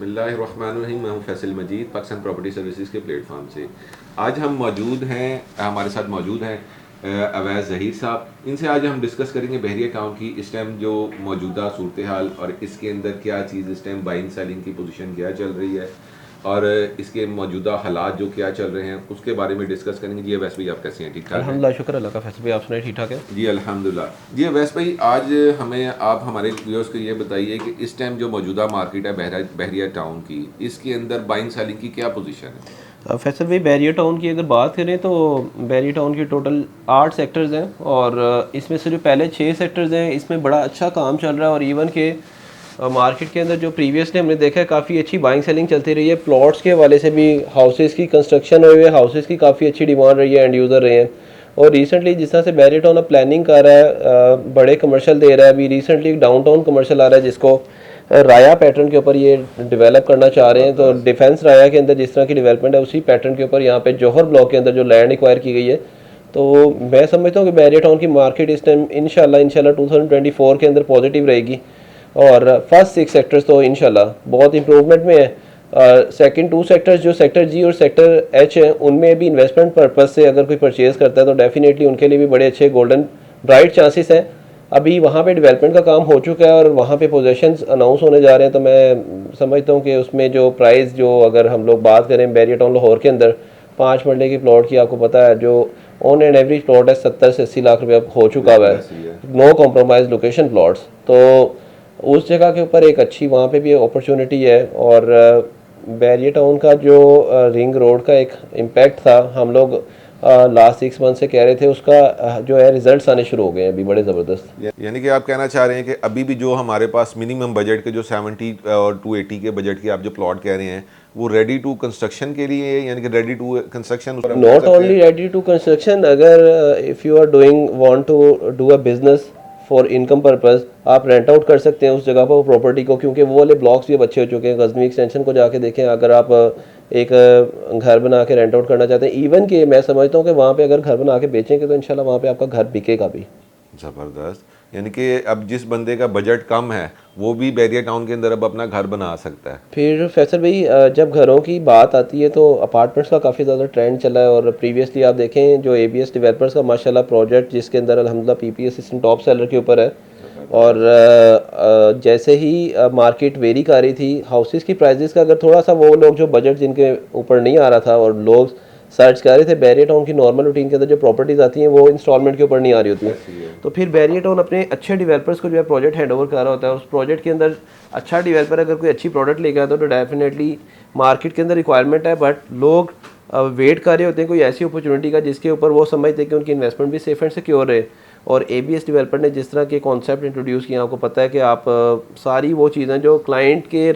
बिस्मिल्लाहिर्रहमानिर्रहीम। मैं हूं फैसल मजीद, पाकिस्तान प्रॉपर्टी सर्विसेज के प्लेटफॉर्म से। आज हम मौजूद हैं, हमारे साथ मौजूद हैं अवैस ज़हीर साहब। इनसे आज हम डिस्कस करेंगे बहरिया टाउन की इस टाइम जो मौजूदा सूरत हाल और इसके अंदर क्या चीज़ इस टाइम बाइंग सेलिंग की पोजीशन क्या चल रही है और इसके मौजूदा हालात जो क्या चल रहे हैं उसके बारे में डिस्कस करेंगे। जी अवैस भाई, आप कैसे हैं? ठीक ठाक हैं? अल्हम्दुलिल्लाह, शुक्र अल्लाह का। फैसल भाई, आप सुनाए, ठीक ठाक है? जी अल्हम्दुलिल्लाह। जी अवैस भाई, आज हमें आप हमारे व्यूअर्स को ये बताइए कि इस टाइम जो मौजूदा मार्केट है बहरिया टाउन की, इसके अंदर बाइंग सेलिंग की क्या पोजीशन है? फैसल भाई, बैरियर टाउन की अगर बात करें तो बैरियर टाउन की टोटल 8 सेक्टर्स हैं और इसमें से जो पहले 6 सेक्टर्स हैं इसमें बड़ा अच्छा काम चल रहा है। और इवन के मार्केट के अंदर जो प्रीवियसली हमने देखा है काफ़ी अच्छी बाइंग सेलिंग चलती रही है। प्लॉट्स के हवाले से भी, हाउसेज़ की कंस्ट्रक्शन हुए हुए हाउसेज़ की काफ़ी अच्छी डिमांड रही है, एंड यूज़र रहे हैं। और रिसेंटली जिस तरह से बैरियर टाउन अब प्लानिंग कर रहा है, बड़े कमर्शियल दे रहा है। अभी रिसेंटली डाउन टाउन कमर्शियल आ रहा है जिसको राया पैटर्न के ऊपर ये डेवलप करना चाह रहे हैं। तो डिफेंस राया के अंदर जिस तरह की डेवलपमेंट है उसी पैटर्न के ऊपर यहाँ पे जौहर ब्लॉक के अंदर जो लैंड एक्वायर की गई है, तो मैं समझता हूँ कि बैरियर टाउन की मार्केट इस टाइम इंशाल्लाह 2024 के अंदर पॉजिटिव रहेगी। और फर्स्ट 6 सेक्टर्स तो इंशाल्लाह बहुत इंप्रूवमेंट में है। सेकंड 2 सेक्टर्स जो सेक्टर जी और सेक्टर एच हैं उनमें भी इन्वेस्टमेंट पर्पज़ से अगर कोई परचेज़ करता है तो डेफिनेटली उनके लिए भी बड़े अच्छे गोल्डन ब्राइट चांसेस हैं। अभी वहाँ पे डेवलपमेंट का काम हो चुका है और वहाँ पे पोजीशंस अनाउंस होने जा रहे हैं। तो मैं समझता हूँ कि उसमें जो प्राइस, जो अगर हम लोग बात करें बैरियर टाउन लाहौर के अंदर 5 मरले की प्लॉट की, आपको पता है जो ऑन एंड एवरेज प्लॉट है 70 से 80 लाख रुपया हो चुका हुआ है। नो कॉम्प्रोमाइज़ लोकेशन प्लॉट्स, तो उस जगह के ऊपर एक अच्छी वहाँ पे भी अपॉर्चुनिटी है। और बैरियर टाउन का जो रिंग रोड का एक इम्पैक्ट था, हम लोग लास्ट 6 मंथ से कह रहे थे, उसका जो है रिजल्ट्स आने शुरू हो गए हैं अभी बड़े ज़बरदस्त। यानी कि आप कहना चाह रहे हैं कि अभी भी जो हमारे पास मिनिमम बजट के जो 70 और 280 के बजट के आप जो प्लॉट कह रहे हैं वो रेडी टू कंस्ट्रक्शन के लिए है, यानी कि ready to construction not only ready to construction, अगर if you are doing want to do a business for income purpose, आप रेंट आउट कर सकते हैं उस जगह पर वो प्रॉपर्टी को, क्योंकि वो वाले ब्लॉक्स भी अब अच्छे हो चुके हैं। गजनी एक्सटेंशन को जाके देखें, अगर आप एक घर बना के रेंट आउट करना चाहते हैं, इवन कि मैं समझता हूँ कि वहाँ पे अगर घर बना के बेचेंगे तो इंशाल्लाह वहाँ पे आपका घर बिकेगा भी। ज़बरदस्त। यानी कि अब जिस बंदे का बजट कम है वो भी बैरिया टाउन के अंदर अब अपना घर बना सकता है। फिर फैसल भाई, जब घरों की बात आती है तो अपार्टमेंट्स का काफ़ी ज़्यादा ट्रेंड चला है। और प्रीवियसली आप देखें जो एबीएस डेवलपर्स का माशाल्लाह प्रोजेक्ट, जिसके अंदर अल्हम्दुलिल्लाह पीपीएस सिस्टम टॉप सेलर के ऊपर है। और जैसे ही मार्केट वेरी कर रही थी हाउसेस की प्राइजेस का, अगर थोड़ा सा वो लोग जो बजट जिनके ऊपर नहीं आ रहा था और लोग सर्च कर रहे थे, बैरियर टाउन की नॉर्मल रूटीन के अंदर जो प्रॉपर्टीज़ आती हैं वो इंस्टॉलमेंट के ऊपर नहीं आ रही होती हैं, तो फिर बैरियर टाउन अपने अच्छे डेवलपर्स को जो है प्रोजेक्ट हैंड ओवर कर रहा होता है। उस प्रोजेक्ट के अंदर अच्छा डेवलपर अगर कोई अच्छी प्रोडक्ट लेकर आता है तो डेफिनेटली मार्केट के अंदर रिक्वायरमेंट है, बट लोग वेट कर रहे होते हैं कोई ऐसी अपॉर्चुनिटी का जिसके ऊपर वो समझते हैं कि उनकी इन्वेस्टमेंट भी सेफ एंड सिक्योर रहे। और एबीएस डेवलपर ने जिस तरह के कॉन्सेप्ट इंट्रोड्यूस किया, आपको पता है कि आप सारी वो चीज़ें जो क्लाइंट के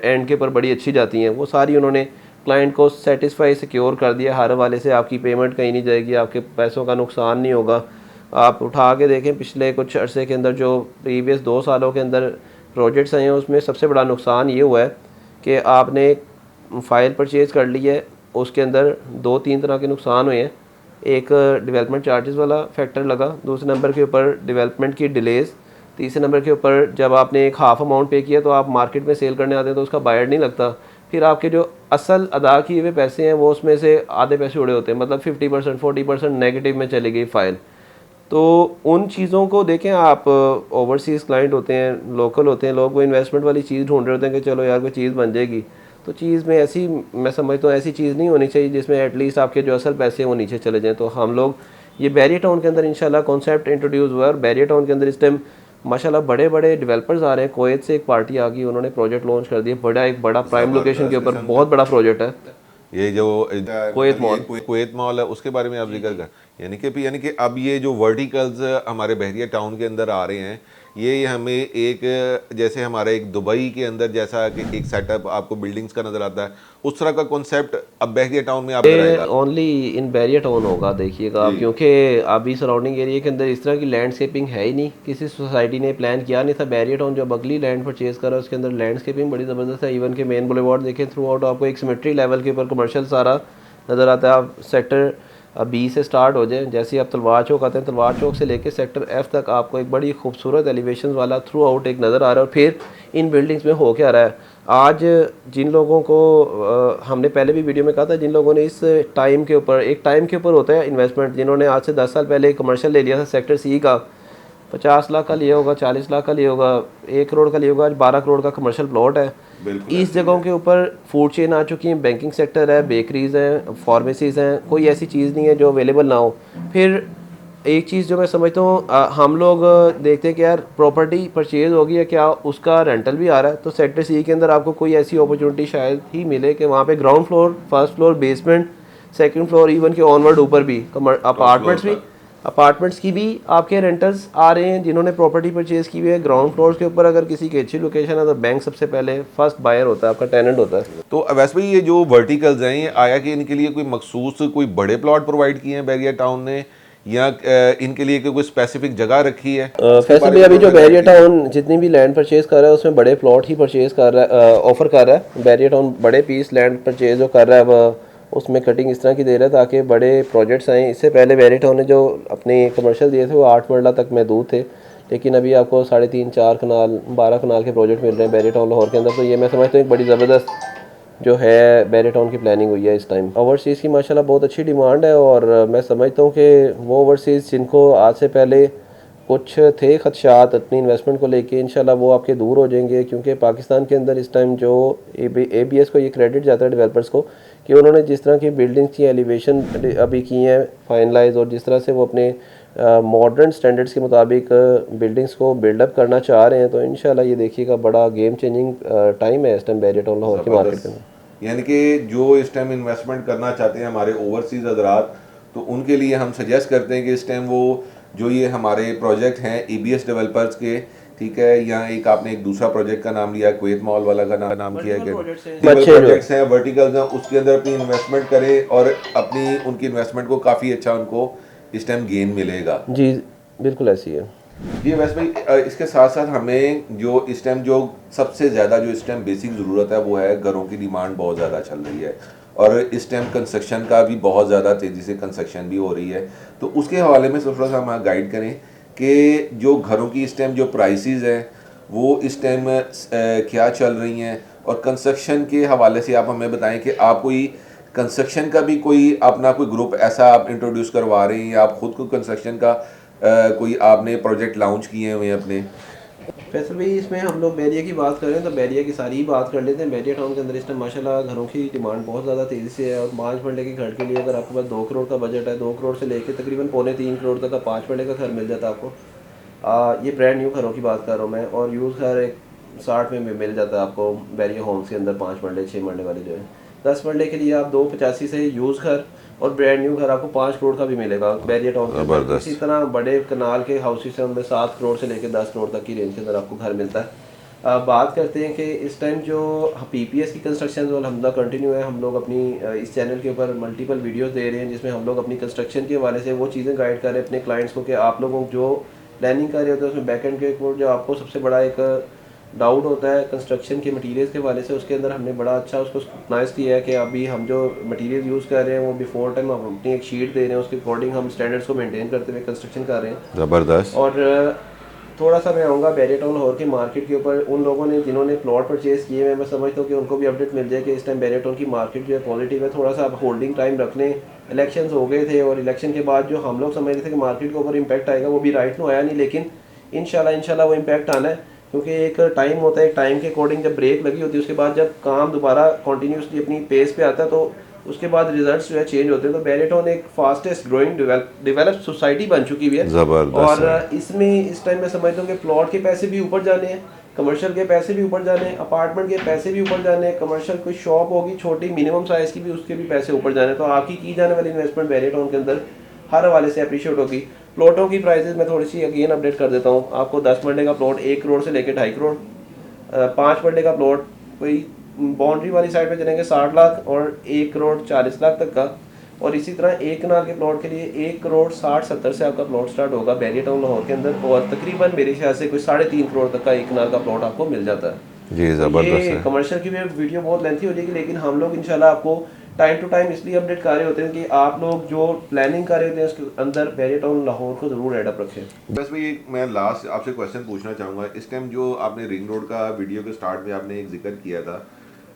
एंड के ऊपर बड़ी अच्छी जाती हैं वो सारी उन्होंने क्लाइंट को सेटिस्फाई सिक्योर कर दिया। हर वाले से आपकी पेमेंट कहीं नहीं जाएगी, आपके पैसों का नुकसान नहीं होगा। आप उठा के देखें पिछले कुछ अरसे के अंदर जो प्रीवियस 2 सालों के अंदर प्रोजेक्ट्स आए हैं उसमें सबसे बड़ा नुकसान ये हुआ है कि आपने फ़ाइल परचेज़ कर ली है, उसके अंदर 2-3 तरह के नुकसान हुए हैं। एक डेवलपमेंट चार्जेस वाला फैक्टर लगा, दूसरे नंबर के ऊपर डेवलपमेंट की डिलेज़, तीसरे नंबर के ऊपर जब आपने एक हाफ अमाउंट पे किया तो आप मार्केट में सेल करने आते हैं तो उसका बायर नहीं लगता। फिर आपके जो असल अदा किए हुए पैसे हैं वो उसमें से आधे पैसे उड़े होते हैं, मतलब 50% 40% नेगेटिव में चली गई फ़ाइल। तो उन चीज़ों को देखें आप, ओवरसीज़ क्लाइंट होते हैं, लोकल होते हैं लोग, वो इन्वेस्टमेंट वाली चीज़ ढूंढ रहे होते हैं कि चलो यार कोई चीज़ बन जाएगी। तो चीज़ में ऐसी, मैं समझता हूँ ऐसी चीज़ नहीं होनी चाहिए जिसमें एटलीस्ट आपके जो असल पैसे हैं वो नीचे चले जाएँ। तो हम लोग ये बैरियर टाउन के अंदर इंशाल्लाह कॉन्सेप्ट इंट्रोड्यूस हुआ है और बैरियर टाउन के अंदर इस टाइम माशाल्लाह बड़े बड़े डेवलपर्स आ रहे हैं। कुवैत से एक पार्टी आ गई, उन्होंने प्रोजेक्ट लॉन्च कर दिया, एक बड़ा प्राइम लोकेशन के ऊपर बहुत बड़ा प्रोजेक्ट है, ये जो कुवैत मॉल है उसके बारे में आप जिक्र कर, यानी कि अब ये जो वर्टिकल्स हमारे बहरिया टाउन के अंदर आ रहे हैं, ये हमें एक, जैसे हमारे एक दुबई के अंदर जैसा कि एक सेटअप आपको बिल्डिंग्स का नज़र आता है, उस तरह का कॉन्सेप्ट अब बहरिया टाउन में आप ये ओनली इन बैरियर टाउन होगा, देखिएगा आप, क्योंकि अभी सराउंडिंग एरिया के अंदर इस तरह की लैंडस्केपिंग है ही नहीं, किसी सोसाइटी ने प्लान किया नहीं था। बैरियर टाउन जो अगली लैंड परचेज करा उसके अंदर लैंडस्केपिंग बड़ी ज़बरदस्त है। इवन के मेन बुलेवार्ड देखें थ्रू आउट आपको एक सिमेट्री लेवल के ऊपर कमर्शियल सारा नज़र आता है। आप सेक्टर अब बी से स्टार्ट हो जाए, जैसे ही आप तलवार चौक आते हैं, तलवार चौक से लेके सेक्टर एफ तक आपको एक बड़ी खूबसूरत एलिवेशन वाला थ्रू आउट एक नज़र आ रहा है। और फिर इन बिल्डिंग्स में हो क्या रहा है आज, जिन लोगों को हमने पहले भी वीडियो में कहा था, जिन लोगों ने इस टाइम के ऊपर, एक टाइम के ऊपर होता है इन्वेस्टमेंट, जिन्होंने आज से 10 साल पहले कमर्शियल ले लिया था सेक्टर सी का, 50 लाख का लिया होगा, 40 लाख का लिया होगा, 1 करोड़ का लिया होगा, आज 12 करोड़ का कमर्शियल प्लॉट है। इस जगहों के ऊपर फूड चेन आ चुकी है, बैंकिंग सेक्टर है, बेकरीज हैं, फार्मेसीज़ हैं, कोई ऐसी चीज़ नहीं है जो अवेलेबल ना हो। फिर एक चीज़ जो मैं समझता हूँ, हम लोग देखते हैं कि यार प्रॉपर्टी परचेज होगी है, क्या उसका रेंटल भी आ रहा है, तो सेक्टर सी के अंदर आपको कोई ऐसी अपॉर्चुनिटी शायद ही मिले कि वहाँ पे ground floor, first floor, basement, second floor, even के ऑनवर्ड ऊपर भी अपार्टमेंट्स की भी आपके रेंटल्स आ रहे हैं जिन्होंने प्रॉपर्टी परचेज की हुई है। ग्राउंड फ्लोर के ऊपर अगर किसी की अच्छी लोकेशन है तो बैंक सबसे पहले फर्स्ट बायर होता है, आपका टेनेंट होता है। तो वैसे भाई ये जो वर्टिकल्स हैं, ये आया कि इनके लिए कोई मखसूस कोई बड़े प्लॉट प्रोवाइड किए हैं बैरिया टाउन ने, या इनके लिए कोई स्पेसिफिक जगह रखी है? फैसल भाई अभी जो बैरिया टाउन जितनी भी लैंड परचेज कर रहा है उसमें बड़े प्लॉट ही परचेज कर रहा है, ऑफर कर रहा है। बैरिया टाउन बड़े पीस लैंड परचेज जो कर रहा है वो उसमें कटिंग इस तरह की दे रहा है ताकि बड़े प्रोजेक्ट्स आएँ। इससे पहले बैरिया टाउन ने जो अपने कमर्शियल दिए थे वो 8 मरला तक महदूद थे, लेकिन अभी आपको 3.5-4 कनाल 12 कनाल के प्रोजेक्ट मिल रहे हैं बैरिया टाउन लाहौर के अंदर। तो ये मैं समझता हूँ एक बड़ी ज़बरदस्त जो है बैरिया टाउन की प्लानिंग हुई है इस टाइम। ओवरसीज़ की माशाल्लाह बहुत अच्छी डिमांड है, और मैं समझता हूँ कि वो ओवरसीज़ जिनको आज से पहले कुछ थे खदशात अपनी इन्वेस्टमेंट को लेके, इंशाल्लाह वो आपके दूर हो जाएंगे। क्योंकि पाकिस्तान के अंदर इस टाइम जो ABS को ये क्रेडिट जाता है डेवलपर्स को कि उन्होंने जिस तरह की बिल्डिंग्स की एलिवेशन अभी की हैं फाइनलाइज, और जिस तरह से वो अपने मॉडर्न स्टैंडर्ड्स के मुताबिक बिल्डिंग्स को बिल्डअप करना चाह रहे हैं, तो इंशाल्लाह ये देखिएगा बड़ा गेम चेंजिंग टाइम है इस टाइम बैरिया टाउन लाहौर की मार्केट के अंदर। यानी कि जो इस टाइम इन्वेस्टमेंट करना चाहते हैं हमारे ओवरसीज हजरात, तो उनके लिए हम सजेस्ट करते हैं कि इस टाइम वो जो ये हमारे प्रोजेक्ट हैं ABS डेवलपर्स के, ठीक है, या एक आपने एक दूसरा प्रोजेक्ट का नाम लिया कुवैत मॉल वाला का नाम किया है, प्रोजेक्ट्स हैं, वर्टिकल्स हैं, उसके अंदर अपनी इन्वेस्टमेंट करें और अपनी उनकी इन्वेस्टमेंट को काफ़ी अच्छा उनको इस टाइम गेन मिलेगा। जी बिल्कुल ऐसी है जी वैसे भाई, इसके साथ साथ हमें जो इस टाइम जो सबसे ज़्यादा जो इस टाइम बेसिक ज़रूरत है वो है, घरों की डिमांड बहुत ज़्यादा चल रही है और इस टाइम कंस्ट्रक्शन का भी बहुत ज़्यादा तेज़ी से कंस्ट्रक्शन भी हो रही है। तो उसके हवाले में थोड़ा सा हमें गाइड करें कि जो घरों की इस टाइम जो प्राइसेस हैं वो इस टाइम क्या चल रही हैं, और कंस्ट्रक्शन के हवाले से आप हमें बताएं कि आप कोई कंस्ट्रक्शन का भी कोई अपना कोई ग्रुप ऐसा आप इंट्रोड्यूस करवा रहे हैं, या आप खुद को कंस्ट्रक्शन का कोई आपने प्रोजेक्ट लॉन्च किए हुए हैं अपने? फैसल भाई इसमें हम लोग बैरिया की बात करें तो बैरिया की सारी ही बात कर लेते हैं। बैरिया टाउन के अंदर इस टाइम माशाल्लाह घरों की डिमांड बहुत ज़्यादा तेज़ी से है, और 5 मरले के घर के लिए अगर आपके पास 2 करोड़ का बजट है, 2 करोड़ से लेकर तकरीबन 2.25 करोड़ तक का 5 मरले का घर मिल जाता है आपको। ये ब्रांड न्यू घरों की बात कर रहा हूँ मैं, और यूज़ घर एक 60 में मिल जाता है आपको बैरिया होम्स के अंदर। 5 मरले 6 मरले वाले जो है, 10 मरले के लिए आप 2.85 से यूज़ घर और ब्रांड न्यू घर आपको 5 करोड़ का भी मिलेगा बैरिया टाउन के अंदर। इसी तरह बड़े कनाल के हाउसेस हैं उनमें 7 करोड़ से लेकर 10 करोड़ तक की रेंज के अंदर आपको घर मिलता है। बात करते हैं कि इस टाइम जो PPS की कंस्ट्रक्शन जो अलहमदा कंटिन्यू है, हम लोग अपनी इस चैनल के ऊपर मल्टीपल वीडियोस दे रहे हैं जिसमें हम लोग अपनी कंस्ट्रक्शन के हवाले से वो चीज़ें गाइड कर रहे हैं अपने क्लाइंट्स को कि आप लोगों जो प्लानिंग कर रहे होते हैं उसमें बैक एंड के ऊपर जो आपको सबसे बड़ा एक डाउट होता है कंस्ट्रक्शन के मटेरियल्स के हवाले से, उसके अंदर हमने बड़ा अच्छा उसको स्क्रूटनाइज किया है कि अभी हम जो मटेरियल यूज़ कर रहे हैं वो बिफोर टाइम हम अपनी एक शीट दे रहे हैं, उसके अकॉर्डिंग हम स्टैंडर्ड्स को मेंटेन करते हुए कंस्ट्रक्शन कर रहे हैं। ज़बरदस्त। और थोड़ा सा मैं आऊँगा बैरिया टाउन लाहौर के मार्केट के ऊपर। उन लोगों ने जिन्होंने प्लॉट परचेज़ किए हैं, मैं समझता हूँ कि उनको भी अपडेट मिल जाए कि इस टाइम बैरिया टाउन की मार्केट जो है पॉजिटिव है। थोड़ा सा आप होल्डिंग टाइम रख लें, इलेक्शंस हो गए थे और इलेक्शन के बाद जो हम लोग समझ रहे थे कि मार्केट के ऊपर इम्पैक्ट आएगा वो भी राइट में आया नहीं, लेकिन इंशाल्लाह वो इम्पैक्ट आना है। क्योंकि एक टाइम होता है, एक टाइम के अकॉर्डिंग जब ब्रेक लगी होती है उसके बाद जब काम दोबारा कंटिन्यूसली अपनी पेस पे आता है तो उसके बाद रिजल्ट्स जो है चेंज होते हैं। तो बैरिया टाउन एक फास्टेस्ट ग्रोइंग डेवलप्ड सोसाइटी बन चुकी हुई है, और इसमें इस टाइम मैं समझता हूँ कि प्लॉट के पैसे भी ऊपर जाने हैं, कमर्शियल के पैसे भी ऊपर जाने हैं, अपार्टमेंट के पैसे भी ऊपर जाने हैं, कमर्शियल कोई शॉप होगी छोटी मिनिमम साइज़ की भी उसके भी पैसे ऊपर जाने हैं। तो आपकी की जाने वाली इन्वेस्टमेंट बैरिया टाउन के अंदर हर हवाले से अप्रिशिएट होगी। प्लॉटों की प्राइसेस मैं थोड़ी सी अगेन अपडेट कर देता हूँ आपको। 10 मरले का प्लॉट 1 करोड़ से लेकर 2.5 करोड़, 5 मरले का प्लॉट कोई बाउंड्री वाली साइड पे चलेंगे 60 लाख और 1 करोड़ 40 लाख तक का, और इसी तरह 1 कनाल के प्लॉट के लिए 1 करोड़ 60-70 से आपका प्लॉट स्टार्ट होगा बैरिया टाउन लाहौर के अंदर, और तकरीबन मेरे ख्याल से कोई 3.5 करोड़ तक का 1 कनाल का प्लॉट आपको मिल जाता है। जी ज़बरदस्त है। कमर्शियल की भी वीडियो बहुत लेंथी हो जाएगी, लेकिन हम लोग इंशाल्लाह आपको टाइम टू टाइम इसलिए अपडेट कर रहे होते हैं कि आप लोग जो प्लानिंग कर रहे होते हैं उसके अंदर बैरियर टाउन लाहौर को ज़रूर एड अप रखें। बस भाई मैं लास्ट आपसे क्वेश्चन पूछना चाहूँगा, इस टाइम जो आपने रिंग रोड का वीडियो के स्टार्ट में आपने एक जिक्र किया था,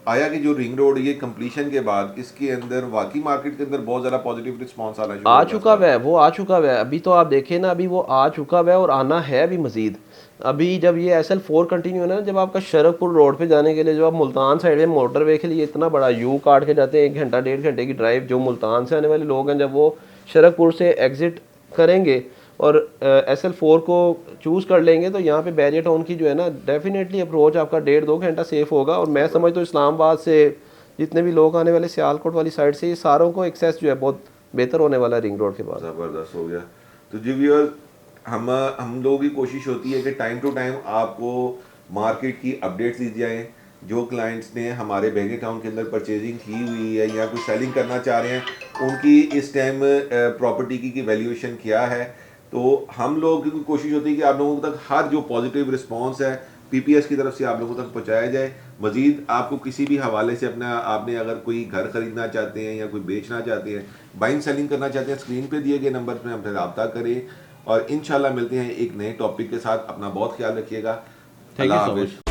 आया कि जो रिंग रोड ये कंप्लीशन के बाद इसके अंदर वाकई मार्केट के अंदर बहुत ज़्यादा पॉजिटिव रिस्पांस आना शुरू आ होगा चुका इसका? हुआ है, वो आ चुका हुआ है। अभी तो आप देखें ना, अभी वो आ चुका हुआ है और आना है अभी मजीद। अभी जब ये SL4 कंटिन्यू है ना, जब आपका शरकपुर रोड पे जाने के लिए, जो आप मुल्तान साइड में मोटरवे के लिए इतना बड़ा यू काट के जाते हैं, 1 घंटा 1.5 घंटे की ड्राइव, जो मुल्तान से आने वाले लोग हैं, जब वो शरकपुर से एग्जिट करेंगे और SL4 को चूज़ कर लेंगे, तो यहाँ पे बैरियर टाउन की जो है ना, डेफिनेटली अप्रोच आपका 1.5-2 घंटा सेफ होगा। और मैं समझता हूँ इस्लामाबाद से जितने भी लोग आने वाले सियालकोट वाली साइड से, ये सारों को एक्सेस जो है बहुत बेहतर होने वाला है रिंग रोड के बाद। ज़बरदस्त हो गया। तो जी व्यूअर्स, हम लोगों की कोशिश होती है कि टाइम टू टाइम आपको मार्केट की अपडेट्स दी जाएँ। जो क्लाइंट्स ने हमारे बैंक अकाउंट के अंदर परचेजिंग की हुई है या कुछ सेलिंग करना चाह रहे हैं, उनकी इस टाइम प्रॉपर्टी की वैल्यूएशन क्या है, तो हम लोगों की कोशिश होती है कि आप लोगों तक हर जो पॉजिटिव रिस्पांस है PPS की तरफ से आप लोगों तक पहुंचाया जाए। मजीद आपको किसी भी हवाले से अपना, आपने अगर कोई घर खरीदना चाहते हैं या कोई बेचना चाहते हैं, बाइंग सेलिंग करना चाहते हैं, स्क्रीन पे दिए गए नंबर पर हमसे रब्ता करें। और इंशाल्लाह मिलते हैं एक नए टॉपिक के साथ। अपना बहुत ख्याल रखिएगा। थैंक यू अल्लाह सो हाफिज़। मच।